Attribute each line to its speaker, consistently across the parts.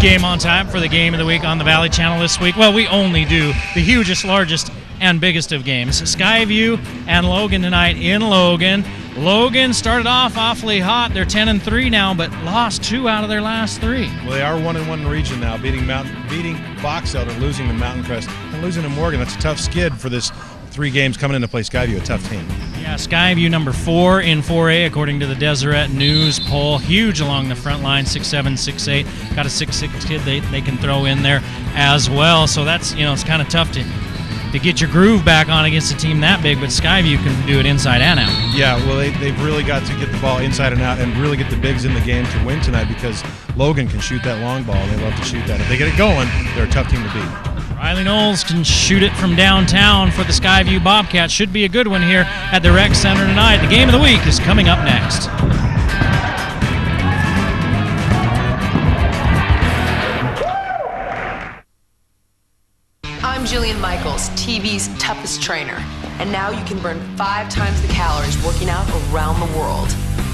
Speaker 1: game on time for the game of the week on the Valley Channel this week. Well, we only do the hugest, largest, and biggest of games. Skyview and Logan tonight in Logan. Logan started off awfully hot. They're 10-3 now, but lost 2 out of their last 3.
Speaker 2: Well, they are 1-1 in region now, beating Box Elder, losing to Mountain Crest, and losing to Morgan. That's a tough skid for this 3 games coming into play. Skyview, a tough team.
Speaker 1: Yeah, Skyview number 4 in 4A according to the Deseret News poll. Huge along the front line, 6'7", 6'8". Got a 6'6" kid they can throw in there as well. So that's, it's kind of tough to get your groove back on against a team that big, but Skyview can do it inside and out.
Speaker 2: Yeah, well, they've really got to get the ball inside and out and really get the bigs in the game to win tonight, because Logan can shoot that long ball. They love to shoot that. If they get it going, they're a tough team to beat.
Speaker 1: Riley Knowles can shoot it from downtown for the Skyview Bobcats. Should be a good one here at the Rec Center tonight. The game of the week is coming up next.
Speaker 3: I'm Jillian Michaels, TV's toughest trainer, and now you can burn 5 times the calories working out around the world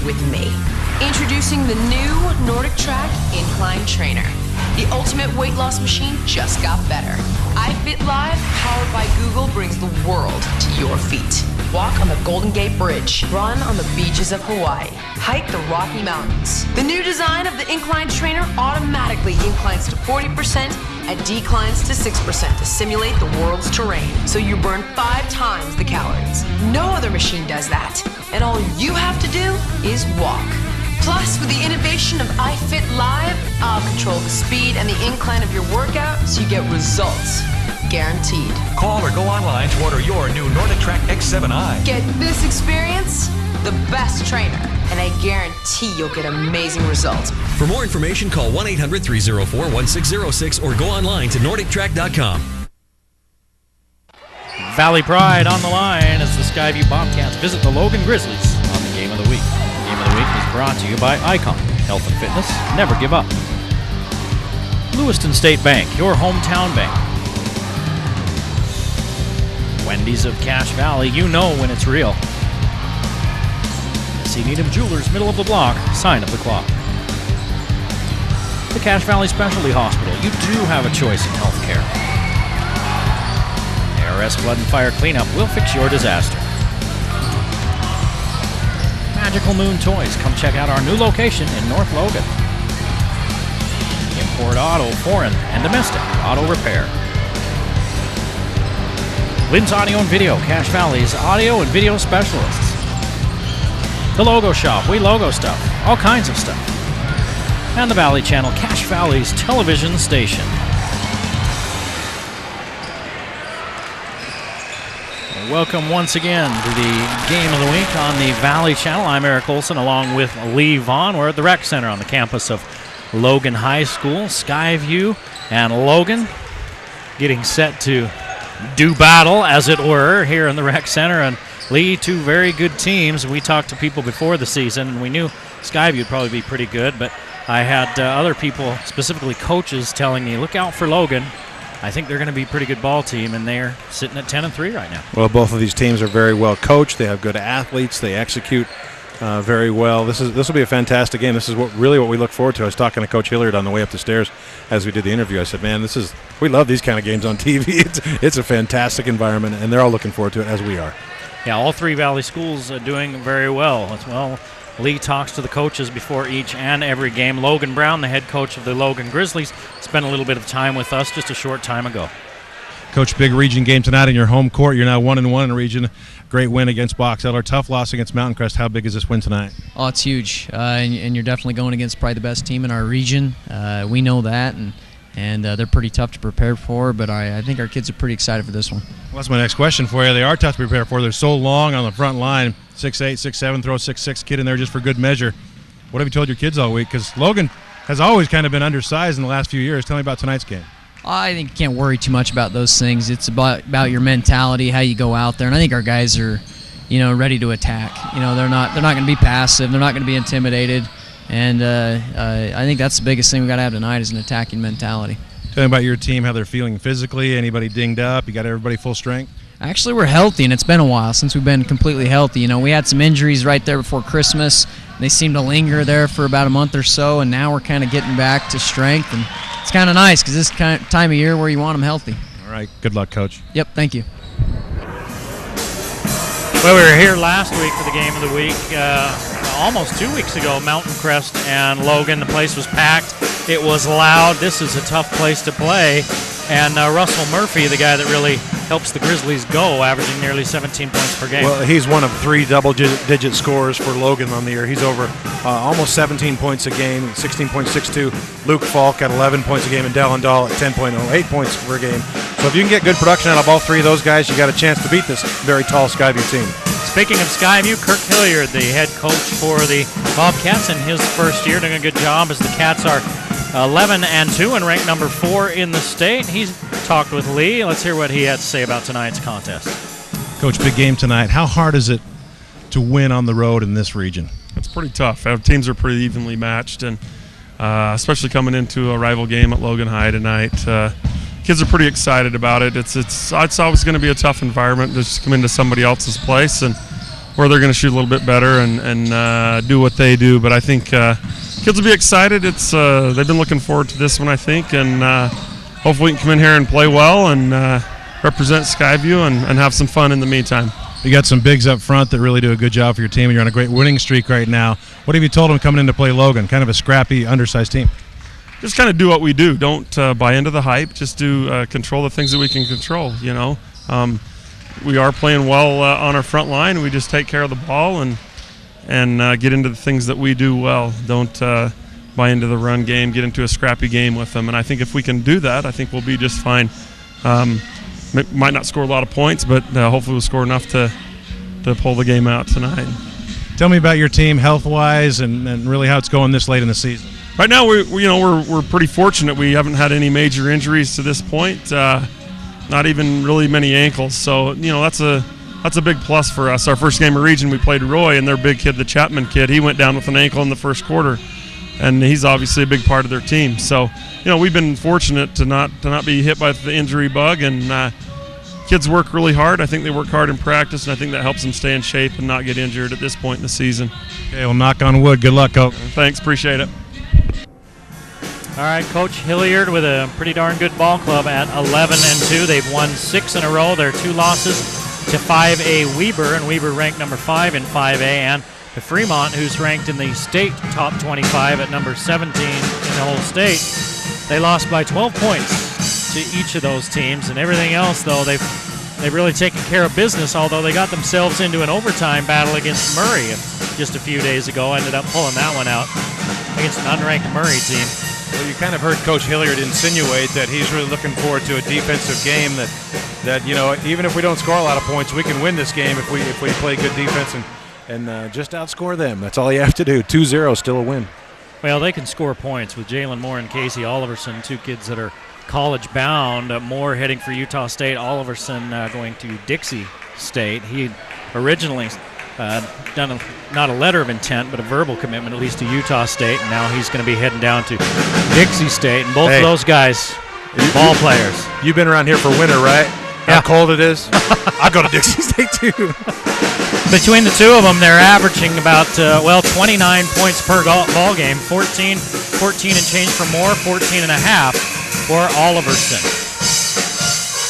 Speaker 3: with me. Introducing the new Nordic Track Incline Trainer. The ultimate weight loss machine just got better. iFit Live, powered by Google, brings the world to your feet. Walk on the Golden Gate Bridge. Run on the beaches of Hawaii. Hike the Rocky Mountains. The new design of the Incline Trainer automatically inclines to 40% and declines to 6% to simulate the world's terrain, so you burn 5 times the calories. No other machine does that, and all you have to do is walk. Plus, with the innovation of iFit Live, I'll control the speed and the incline of your workout so you get results. Guaranteed.
Speaker 4: Call or go online to order your new Nordic Track X7i.
Speaker 3: Get this experience, the best trainer, and I guarantee you'll get amazing results.
Speaker 4: For more information, call 1-800-304-1606 or go online to NordicTrack.com.
Speaker 1: Valley Pride on the line as the Skyview Bobcats visit the Logan Grizzlies on the Game of the Week. The Game of the Week is brought to you by Icon Health and Fitness. Never give up. Lewiston State Bank, your hometown bank. Wendy's of Cache Valley, you know when it's real. See Needham Jewelers, middle of the block, sign of the clock. The Cache Valley Specialty Hospital, you do have a choice in healthcare. ARS Flood and Fire Cleanup will fix your disaster. Magical Moon Toys, come check out our new location in North Logan. Import Auto, foreign and domestic auto repair. Lynn's Audio and Video, Cache Valley's audio and video specialists. The Logo Shop, we logo stuff, all kinds of stuff. And the Valley Channel, Cache Valley's television station. Welcome once again to the Game of the Week on the Valley Channel. I'm Eric Olson along with Lee Vaughn. We're at the Rec Center on the campus of Logan High School. Skyview and Logan getting set to do battle, as it were, here in the Rec Center. And Lee, 2 very good teams. We talked to people before the season, and we knew Skyview would probably be pretty good, but I had other people, specifically coaches, telling me, look out for Logan. I think they're going to be a pretty good ball team, and they're sitting at 10-3 right now.
Speaker 2: Well, both of these teams are very well coached. They have good athletes. They execute very well. This will be a fantastic game. This is what we look forward to. I was talking to Coach Hilliard on the way up the stairs as we did the interview. I said, man, we love these kind of games on TV. It's a fantastic environment, and they're all looking forward to it, as we are.
Speaker 1: Yeah, all 3 Valley schools are doing very well. Well, Lee talks to the coaches before each and every game. Logan Brown, the head coach of the Logan Grizzlies, spent a little bit of time with us just a short time ago.
Speaker 2: Coach, big region game tonight in your home court. You're now 1-1 in the region. Great win against Box Elder. Tough loss against Mountain Crest. How big is this win tonight?
Speaker 5: Oh, it's huge, and you're definitely going against probably the best team in our region. We know that, and they're pretty tough to prepare for, but I think our kids are pretty excited for this one.
Speaker 2: Well, that's my next question for you. They are tough to prepare for. They're so long on the front line. 6'8", 6'7", throw a 6'6" kid in there just for good measure. What have you told your kids all week? Because Logan has always kind of been undersized in the last few years. Tell me about tonight's game.
Speaker 5: I think you can't worry too much about those things. It's about your mentality, how you go out there, and I think our guys are, ready to attack. They're not going to be passive. They're not going to be intimidated, and I think that's the biggest thing we got to have tonight is an attacking mentality.
Speaker 2: Tell me about your team, how they're feeling physically. Anybody dinged up? You got everybody full strength?
Speaker 5: Actually, we're healthy, and it's been a while since we've been completely healthy. You know, we had some injuries right there before Christmas. They seemed to linger there for about a month or so, and now we're kind of getting back to strength, and it's kind of nice because this kind of time of year where you want them healthy.
Speaker 2: All right. Good luck, Coach.
Speaker 5: Yep, thank you.
Speaker 1: Well, we were here last week for the game of the week, almost 2 weeks ago, Mountain Crest and Logan. The place was packed. It was loud. This is a tough place to play. And Russell Murphy, the guy that really helps the Grizzlies go, averaging nearly 17 points per game.
Speaker 2: Well, he's one of 3 double-digit scorers for Logan on the year. He's over almost 17 points a game, 16.62. Luke Falk at 11 points a game, and Dallin Dahl at 10.08 points per game. So if you can get good production out of all 3 of those guys, you got a chance to beat this very tall Skyview team.
Speaker 1: Speaking of Skyview, Kirk Hilliard, the head coach for the Bobcats in his first year, doing a good job as the Cats are 11-2 and ranked number 4 in the state. He's talked with Lee. Let's hear what he had to say about tonight's contest.
Speaker 2: Coach, big game tonight. How hard is it to win on the road in this region?
Speaker 6: It's pretty tough. Our teams are pretty evenly matched, and especially coming into a rival game at Logan High tonight. Kids are pretty excited about it. It's always going to be a tough environment to just come into somebody else's place and where they're going to shoot a little bit better and do what they do. But I think kids will be excited. They've been looking forward to this one, I think, and hopefully we can come in here and play well and represent Skyview and have some fun in the meantime.
Speaker 2: You got some bigs up front that really do a good job for your team, and you're on a great winning streak right now. What have you told them coming in to play Logan? Kind of a scrappy, undersized team.
Speaker 6: Just kind of do what we do. Don't buy into the hype. Just do control the things that we can control. You know, we are playing well on our front line. We just take care of the ball and get into the things that we do well. Don't buy into the run game. Get into a scrappy game with them. And I think if we can do that, I think we'll be just fine. Might not score a lot of points, but hopefully we'll score enough to pull the game out tonight.
Speaker 2: Tell me about your team health-wise and really how it's going this late in the season.
Speaker 6: Right now, we're pretty fortunate. We haven't had any major injuries to this point. Not even really many ankles. So that's a big plus for us. Our first game of region, we played Roy, and their big kid, the Chapman kid, he went down with an ankle in the first quarter, and he's obviously a big part of their team. So we've been fortunate to not be hit by the injury bug, and kids work really hard. I think they work hard in practice, and I think that helps them stay in shape and not get injured at this point in the season.
Speaker 2: Okay, well, knock on wood. Good luck, Coach.
Speaker 6: Thanks, appreciate it.
Speaker 1: All right, Coach Hilliard with a pretty darn good ball club at 11-2. They've won 6 in a row. Their 2 losses to 5A Weber, and Weber ranked number 5 in 5A, and to Fremont, who's ranked in the state top 25 at number 17 in the whole state. They lost by 12 points to each of those teams, and everything else, though, they've really taken care of business, although they got themselves into an overtime battle against Murray just a few days ago. Ended up pulling that one out against an unranked Murray team.
Speaker 2: Well, you kind of heard Coach Hilliard insinuate that he's really looking forward to a defensive game that even if we don't score a lot of points, we can win this game if we play good defense and just outscore them. That's all you have to do. 2-0, still a win.
Speaker 1: Well, they can score points with Jalen Moore and Casey Oliverson, 2 kids that are college-bound. Moore heading for Utah State, Oliverson going to Dixie State. He originally done not a letter of intent, but a verbal commitment at least to Utah State, and now he's going to be heading down to Dixie State. And both of those guys, ball players.
Speaker 2: You've been around here for winter, right?
Speaker 1: Yeah.
Speaker 2: How cold it is? I'll go to Dixie State too.
Speaker 1: Between the 2 of them, they're averaging about 29 points per ball game. 14 and change for Moore, 14 and a half for Oliverson.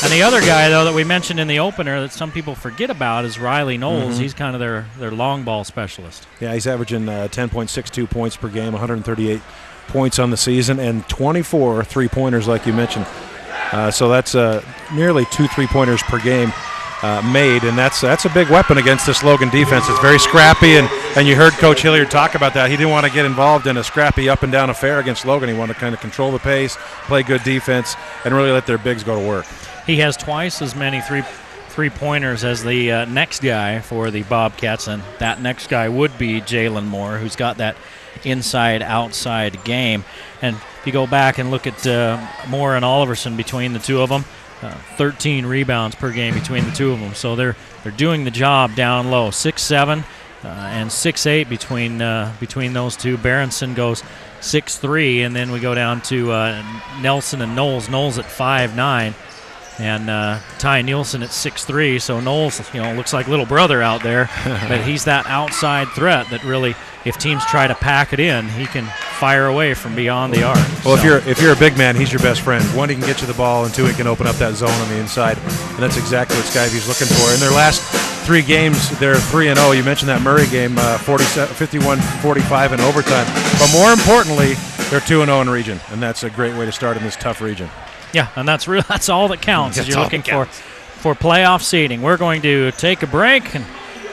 Speaker 1: And the other guy, though, that we mentioned in the opener that some people forget about is Riley Knowles. Mm-hmm. He's kind of their long ball specialist. Yeah,
Speaker 2: he's averaging 10.62 points per game, 138 points on the season, and 24 three-pointers, like you mentioned. So that's nearly 2 3-pointers per game made, and that's a big weapon against this Logan defense. It's very scrappy, and you heard Coach Hilliard talk about that. He didn't want to get involved in a scrappy up-and-down affair against Logan. He wanted to kind of control the pace, play good defense, and really let their bigs go to work.
Speaker 1: He has twice as many three-pointers as the next guy for the Bobcats, and that next guy would be Jalen Moore, who's got that inside-outside game. And if you go back and look at Moore and Oliverson between the 2 of them, 13 rebounds per game between the 2 of them. So they're doing the job down low. 6'7", and 6'8" between those 2. Berenson goes 6'3", and then we go down to Nelson and Knowles. Knowles at 5'9". And Ty Nielsen at 6'3", so Knowles, looks like little brother out there. But he's that outside threat that really, if teams try to pack it in, he can fire away from beyond the arc.
Speaker 2: Well, if you're a big man, he's your best friend. One, he can get you the ball, and two, he can open up that zone on the inside. And that's exactly what Skyview's looking for. In their last 3 games, they're 3-0. You mentioned that Murray game, 51-45 in overtime. But more importantly, they're 2-0 in region, and that's a great way to start in this tough region.
Speaker 1: Yeah, and that's all that counts as you're looking for playoff seeding. We're going to take a break and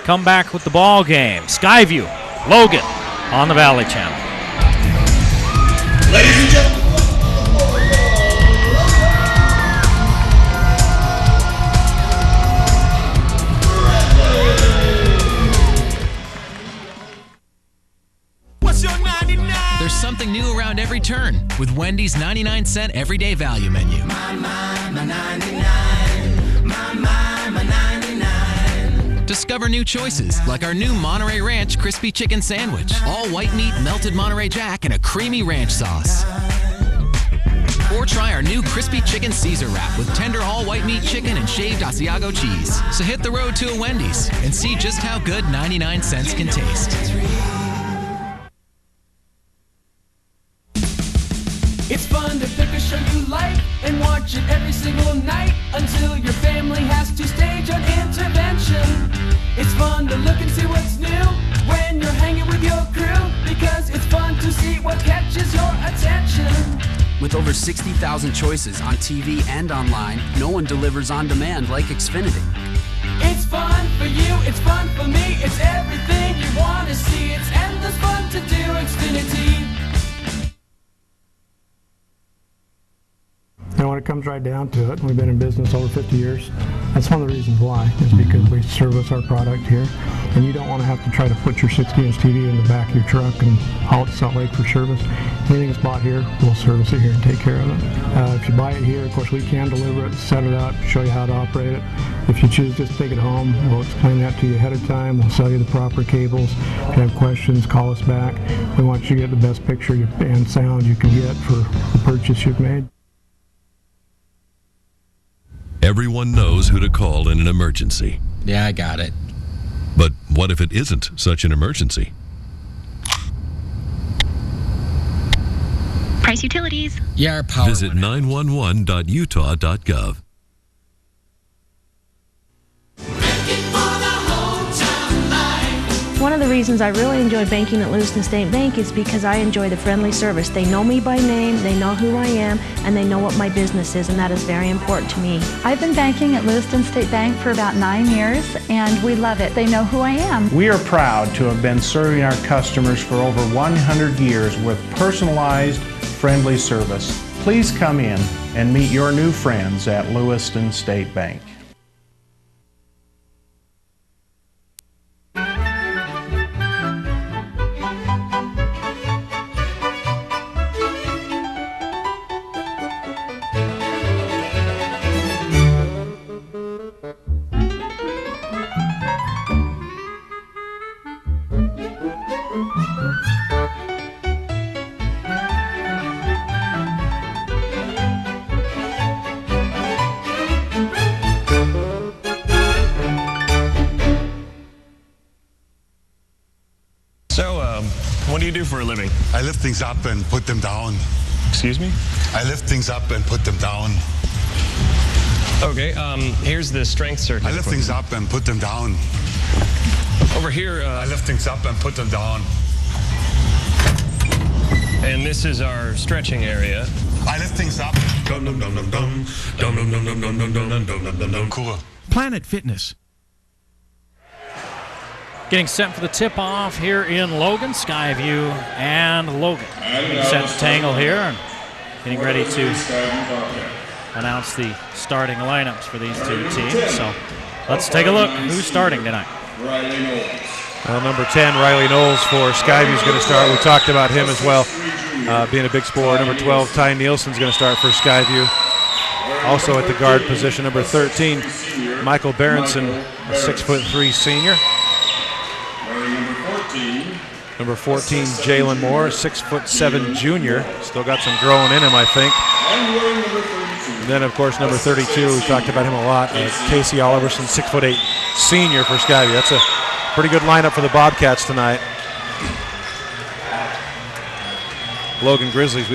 Speaker 1: come back with the ball game. Skyview, Logan on the Valley Channel.
Speaker 7: Ladies and gentlemen.
Speaker 8: There's something new around every turn with Wendy's 99-cent everyday value menu.
Speaker 7: My 99. My 99.
Speaker 8: Discover new choices like our new Monterey Ranch Crispy Chicken Sandwich. All white meat, melted Monterey Jack, and a creamy ranch sauce. Or try our new Crispy Chicken Caesar Wrap with tender all-white meat chicken and shaved Asiago cheese. So hit the road to a Wendy's and see just how good 99 cents can taste.
Speaker 9: It's fun to pick a show you like and watch it every single night until your family has to stage an intervention. It's fun to look and see what's new when you're hanging with your crew because it's fun to see what catches your attention.
Speaker 10: With over 60,000 choices on TV and online, no one delivers on demand like Xfinity.
Speaker 9: It's fun for you, it's fun for me, it's everything you want to see. It's endless fun to do Xfinity.
Speaker 11: And when it comes right down to it, we've been in business over 50 years. That's one of the reasons why, is because we service our product here. And you don't want to have to try to put your 60-inch TV in the back of your truck and haul it to Salt Lake for service. Anything that's bought here, we'll service it here and take care of it. If you buy it here, of course, we can deliver it, set it up, show you how to operate it. If you choose just to take it home, we'll explain that to you ahead of time. We'll sell you the proper cables. If you have questions, call us back. We want you to get the best picture and sound you can get for the purchase you've made.
Speaker 12: Everyone knows who to call in an emergency.
Speaker 13: Yeah, I got it.
Speaker 12: But what if it isn't such an emergency?
Speaker 14: Price Utilities.
Speaker 13: Yeah, our power.
Speaker 12: Visit 911.utah.gov.
Speaker 14: One of the reasons I really enjoy banking at Lewiston State Bank is because I enjoy the friendly service. They know me by name, they know who I am, and they know what my business is, and that is very important to me.
Speaker 15: I've been banking at Lewiston State Bank for about 9 years, and we love it. They know who I am.
Speaker 16: We are proud to have been serving our customers for over 100 years with personalized, friendly service. Please come in and meet your new friends at Lewiston State Bank.
Speaker 17: What do you do for a living?
Speaker 18: I lift things up and put them down.
Speaker 17: Excuse me?
Speaker 18: I lift things up and put them down.
Speaker 17: Okay, here's the strength circuit.
Speaker 18: I lift things up and put them down.
Speaker 17: Over here,
Speaker 18: I lift things up and put them down.
Speaker 17: And this is our stretching area.
Speaker 18: I lift things up. Dum dum dum dum dum dum dum dum dum dum dum dum dum dum dum. Cool.
Speaker 19: Planet Fitness.
Speaker 1: Getting set for the tip-off here in Logan. Skyview and Logan set to tangle here and getting ready to announce the starting lineups for these two teams. So let's take a look. Who's starting tonight?
Speaker 2: Well, number 10, Riley Knowles for Skyview is going to start. We talked about him as well, being a big scorer. Number 12, Ty Nielsen is going to start for Skyview. Also at the guard position, number 13, Michael Berenson, a 6'3" senior. Number 14, Jalen Moore, 6'7" junior. Still got some growing in him, I think. And then, of course, number 32, we talked about him a lot, Casey Oliverson, 6'8" senior for Skyview. That's a pretty good lineup for the Bobcats tonight. Logan Grizzlies.